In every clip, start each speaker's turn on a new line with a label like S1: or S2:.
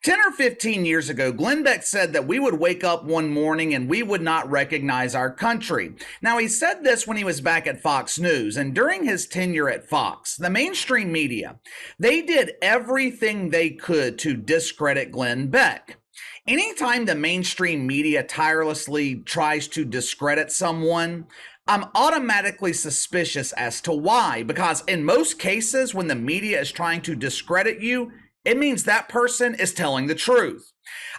S1: 10 or 15 years ago, Glenn Beck said that we would wake up one morning and we would not recognize our country. Now, he said this when he was back at Fox News, and during his tenure at Fox, the mainstream media, they did everything they could to discredit Glenn Beck. Anytime the mainstream media tirelessly tries to discredit someone, I'm automatically suspicious as to why, because in most cases, when the media is trying to discredit you, it means that person is telling the truth.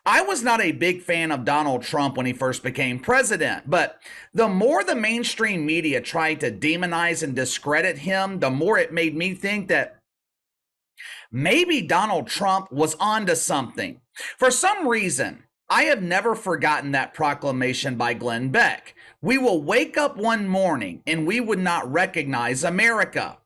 S1: I was not a big fan of Donald Trump when he first became president, but the more the mainstream media tried to demonize and discredit him, the more it made me think that maybe Donald Trump was onto something. For some reason, I have never forgotten that proclamation by Glenn Beck. We will wake up one morning and we would not recognize America.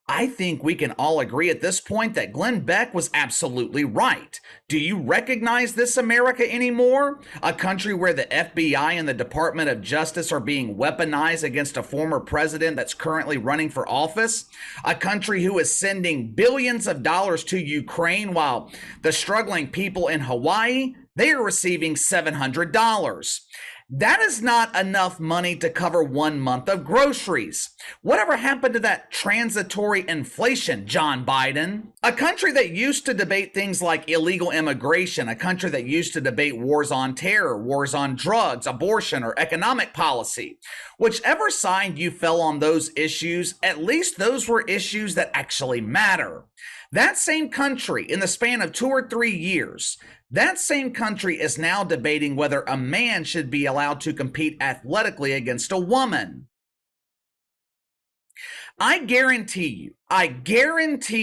S1: I think we can all agree at this point that Glenn Beck was absolutely right. Do you recognize this America anymore? A country where the FBI and the Department of Justice are being weaponized against a former president that's currently running for office? A country who is sending billions of dollars to Ukraine while the struggling people in Hawaii, they are receiving $700. That is not enough money to cover 1 month of groceries. Whatever happened to that transitory inflation, John Biden? A country that used to debate things like illegal immigration, a country that used to debate wars on terror, wars on drugs, abortion, or economic policy. Whichever side you fell on those issues, at least those were issues that actually matter. That same country, in the span of 2 or 3 years, that same country is now debating whether a man should be allowed to compete athletically against a woman. I guarantee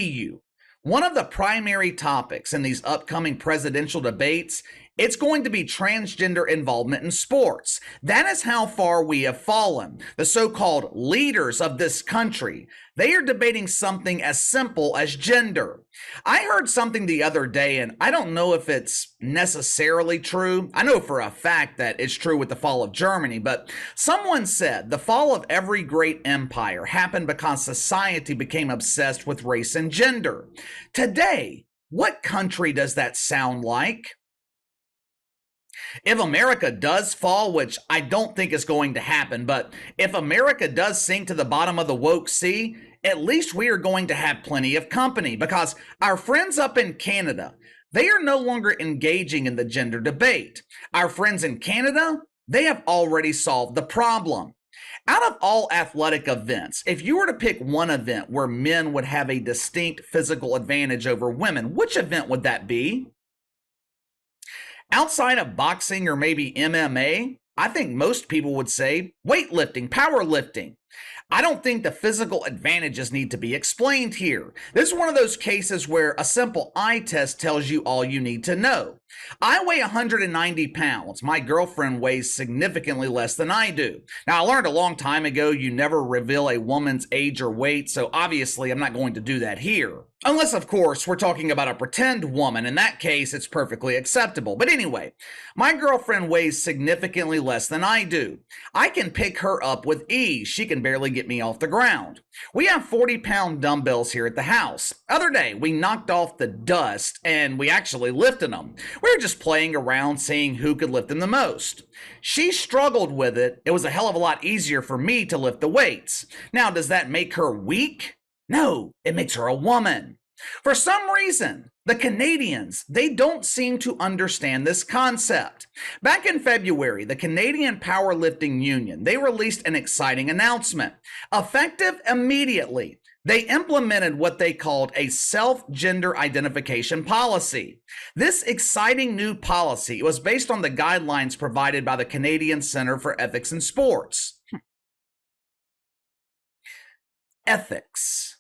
S1: you, one of the primary topics in these upcoming presidential debates, it's going to be transgender involvement in sports. That is how far we have fallen. The so-called leaders of this country, they are debating something as simple as gender. I heard something the other day, and I don't know if it's necessarily true. I know for a fact that it's true with the fall of Germany, but someone said the fall of every great empire happened because society became obsessed with race and gender. Today, what country does that sound like? If America does fall, which I don't think is going to happen, but if America does sink to the bottom of the woke sea, at least we are going to have plenty of company because our friends up in Canada, they are no longer engaging in the gender debate. Our friends in Canada, they have already solved the problem. Out of all athletic events, if you were to pick one event where men would have a distinct physical advantage over women, which event would that be? Outside of boxing or maybe MMA, I think most people would say weightlifting, powerlifting. I don't think the physical advantages need to be explained here. This is one of those cases where a simple eye test tells you all you need to know. I weigh 190 pounds. My girlfriend weighs significantly less than I do. Now, I learned a long time ago you never reveal a woman's age or weight, so obviously I'm not going to do that here. Unless, of course, we're talking about a pretend woman. In that case, it's perfectly acceptable. But anyway, my girlfriend weighs significantly less than I do. I can pick her up with ease. She can barely get me off the ground. We have 40-pound dumbbells here at the house. Other day, we knocked off the dust and we actually lifted them. We were just playing around, seeing who could lift them the most. She struggled with it. It was a hell of a lot easier for me to lift the weights. Now, does that make her weak? No, it makes her a woman. For some reason, the Canadians, they don't seem to understand this concept. Back in February, the Canadian Powerlifting Union, they released an exciting announcement. Effective immediately, they implemented what they called a self-gender identification policy. This exciting new policy was based on the guidelines provided by the Canadian Centre for Ethics in Sports. Ethics.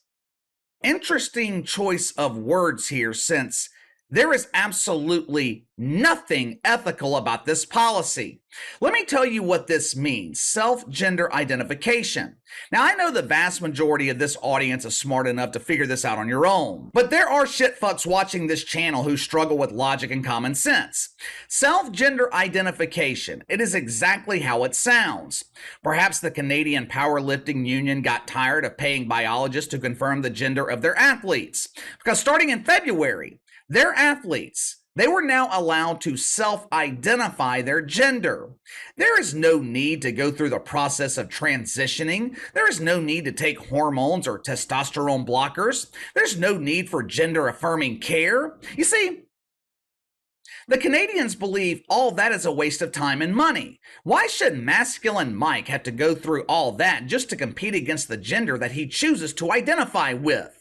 S1: Interesting choice of words here, since there is absolutely nothing ethical about this policy. Let me tell you what this means: self-gender identification. Now, I know the vast majority of this audience is smart enough to figure this out on your own, but there are shitfucks watching this channel who struggle with logic and common sense. Self-gender identification, it is exactly how it sounds. Perhaps the Canadian Powerlifting Union got tired of paying biologists to confirm the gender of their athletes, because starting in February, their athletes, They were now allowed to self-identify their gender. There is no need to go through the process of transitioning. There is no need to take hormones or testosterone blockers. There's no need for gender-affirming care. You see, the Canadians believe all that is a waste of time and money. Why should masculine Mike have to go through all that just to compete against the gender that he chooses to identify with?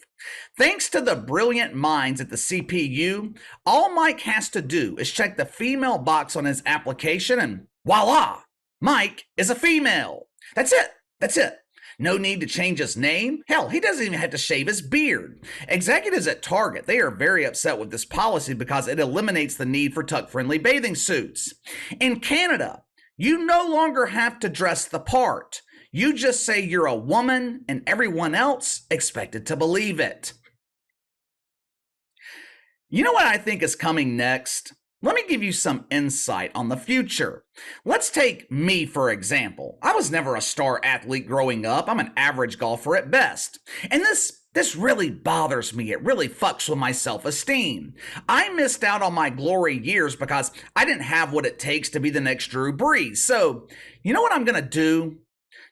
S1: Thanks to the brilliant minds at the CPU, all Mike has to do is check the female box on his application and voila, Mike is a female. That's it. That's it. No need to change his name. Hell, he doesn't even have to shave his beard. Executives at Target, they are very upset with this policy because it eliminates the need for tuck-friendly bathing suits. In Canada, you no longer have to dress the part. You just say you're a woman and everyone else expected to believe it. You know what I think is coming next? Let me give you some insight on the future. Let's take me, for example. I was never a star athlete growing up. I'm an average golfer at best. And this really bothers me. It really fucks with my self-esteem. I missed out on my glory years because I didn't have what it takes to be the next Drew Brees. So, you know what I'm going to do?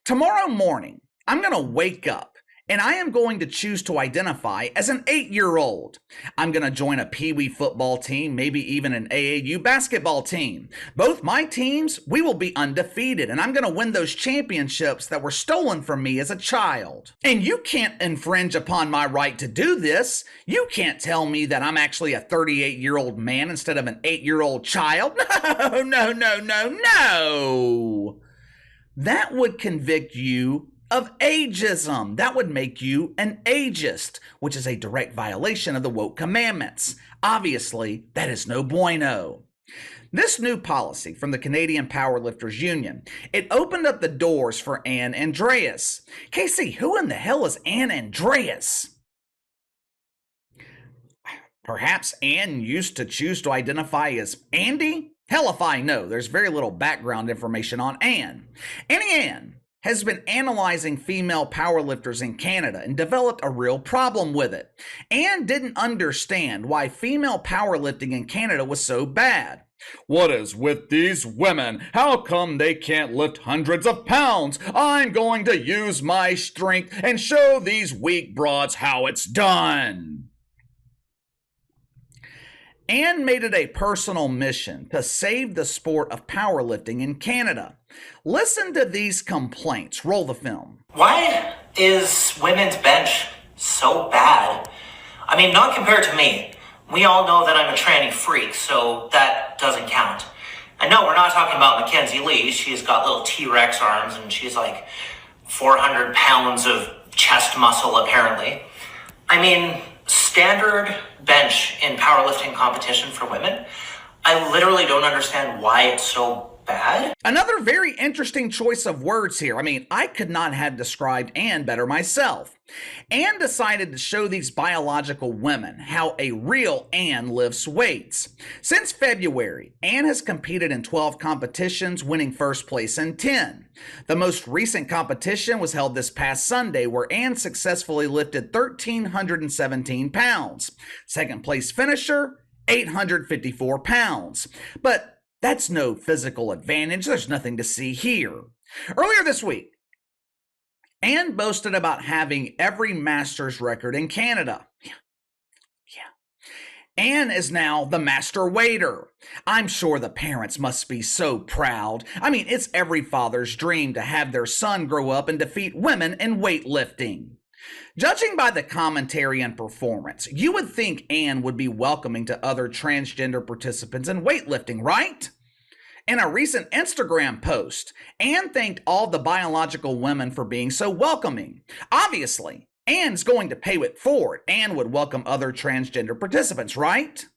S1: Tomorrow morning, I'm going to wake up and I am going to choose to identify as an 8-year-old. I'm going to join a Pee-wee football team, maybe even an AAU basketball team. Both my teams, we will be undefeated, and I'm going to win those championships that were stolen from me as a child. And you can't infringe upon my right to do this. You can't tell me that I'm actually a 38-year-old man instead of an 8-year-old child. No, no, no, no, no. That would convict you of ageism. That would make you an ageist, which is a direct violation of the woke commandments. Obviously, that is no bueno. This new policy from the Canadian Powerlifters Union, it opened up the doors for Anne Andreas. Casey, who in the hell is Anne Andreas? Perhaps Anne used to choose to identify as Andy? Hell if I know. There's very little background information on Anne. Anne has been analyzing female powerlifters in Canada and developed a real problem with it. Anne didn't understand why female powerlifting in Canada was so bad. What is with these women? How come they can't lift hundreds of pounds? I'm going to use my strength and show these weak broads how it's done. Anne made it a personal mission to save the sport of powerlifting in Canada. Listen to these complaints. Roll the film.
S2: Why is women's bench so bad? I mean, not compared to me. We all know that I'm a tranny freak, so that doesn't count. And no, we're not talking about Mackenzie Lee. She's got little T-Rex arms and she's like 400 pounds of chest muscle, apparently. I mean, standard bench in powerlifting competition for women, I literally don't understand why it's so bad.
S1: Another very interesting choice of words here. I mean, I could not have described Anne better myself. Anne decided to show these biological women how a real Anne lifts weights. Since February, Anne has competed in 12 competitions, winning first place in 10. The most recent competition was held this past Sunday, where Anne successfully lifted 1,317 pounds. Second place finisher, 854 pounds. But that's no physical advantage. There's nothing to see here. Earlier this week, Anne boasted about having every master's record in Canada. Yeah. Anne is now the master waiter. I'm sure the parents must be so proud. I mean, it's every father's dream to have their son grow up and defeat women in weightlifting. Judging by the commentary and performance, you would think Anne would be welcoming to other transgender participants in weightlifting, right? In a recent Instagram post, Anne thanked all the biological women for being so welcoming. Obviously, Anne's going to pay it forward. Anne would welcome other transgender participants, right?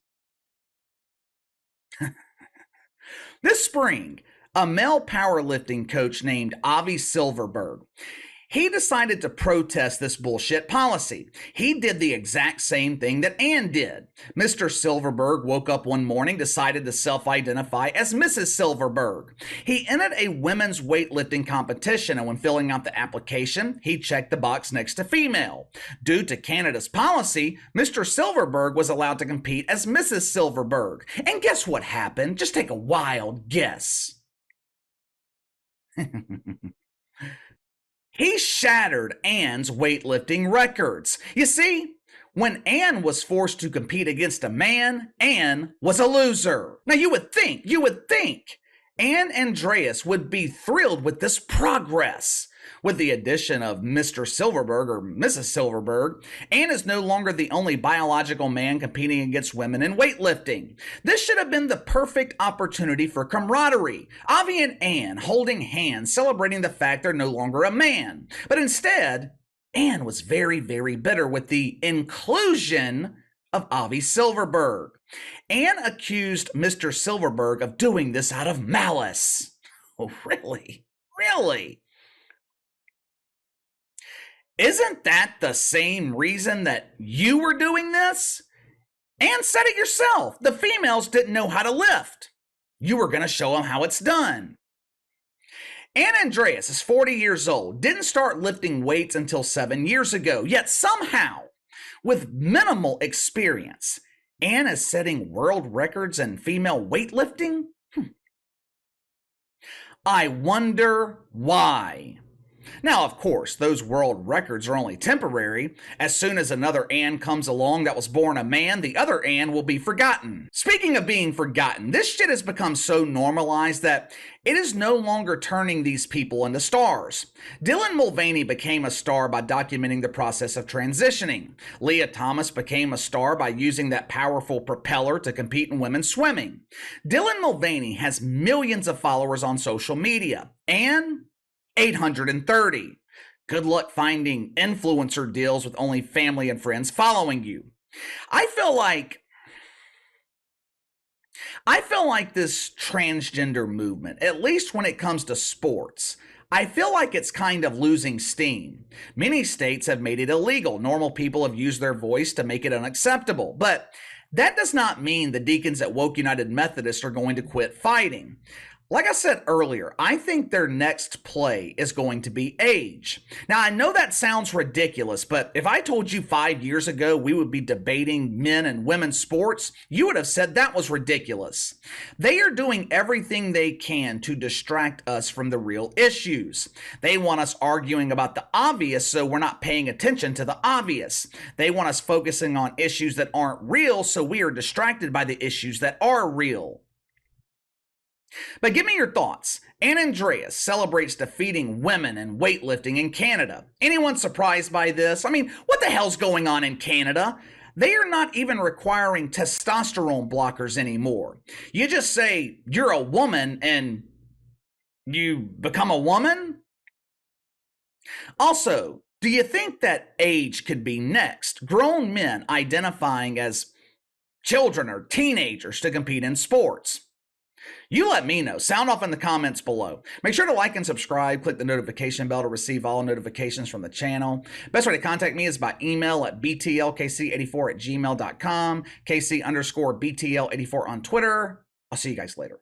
S1: This spring, a male powerlifting coach named Avi Silverberg, He decided to protest this bullshit policy. He did the exact same thing that Anne did. Mr. Silverberg woke up one morning, decided to self-identify as Mrs. Silverberg. He entered a women's weightlifting competition, and when filling out the application, he checked the box next to female. Due to Canada's policy, Mr. Silverberg was allowed to compete as Mrs. Silverberg. And guess what happened? Just take a wild guess. He shattered Anne's weightlifting records. You see, when Anne was forced to compete against a man, Anne was a loser. Now you would think Anne Andreas would be thrilled with this progress. With the addition of Mr. Silverberg or Mrs. Silverberg, Anne is no longer the only biological man competing against women in weightlifting. This should have been the perfect opportunity for camaraderie. Avi and Anne holding hands, celebrating the fact they're no longer a man. But instead, Anne was very, very bitter with the inclusion of Avi Silverberg. Anne accused Mr. Silverberg of doing this out of malice. Oh, really? Really? Isn't that the same reason that you were doing this? Anne said it yourself. The females didn't know how to lift. You were going to show them how it's done. Anne Andreas is 40 years old, didn't start lifting weights until 7 years ago, yet somehow, with minimal experience, Anne is setting world records in female weightlifting? I wonder why. Now, of course, those world records are only temporary. As soon as another Anne comes along that was born a man, the other Anne will be forgotten. Speaking of being forgotten, this shit has become so normalized that it is no longer turning these people into stars. Dylan Mulvaney became a star by documenting the process of transitioning. Leah Thomas became a star by using that powerful propeller to compete in women's swimming. Dylan Mulvaney has millions of followers on social media, and 830. Good luck finding influencer deals with only family and friends following you. I feel like this transgender movement, at least when it comes to sports, I feel like it's kind of losing steam. Many states have made it illegal. Normal people have used their voice to make it unacceptable. But that does not mean the deacons at Woke United Methodist are going to quit fighting. Like I said earlier, I think their next play is going to be age. Now, I know that sounds ridiculous, but if I told you 5 years ago we would be debating men and women's sports, you would have said that was ridiculous. They are doing everything they can to distract us from the real issues. They want us arguing about the obvious so we're not paying attention to the obvious. They want us focusing on issues that aren't real so we are distracted by the issues that are real. But give me your thoughts. Anne Andreas celebrates defeating women in weightlifting in Canada. Anyone surprised by this? I mean, what the hell's going on in Canada? They are not even requiring testosterone blockers anymore. You just say you're a woman and you become a woman? Also, do you think that age could be next? Grown men identifying as children or teenagers to compete in sports. You let me know. Sound off in the comments below. Make sure to like and subscribe. Click the notification bell to receive all notifications from the channel. Best way to contact me is by email at btlkc84@gmail.com, KC_BTL84 on Twitter. I'll see you guys later.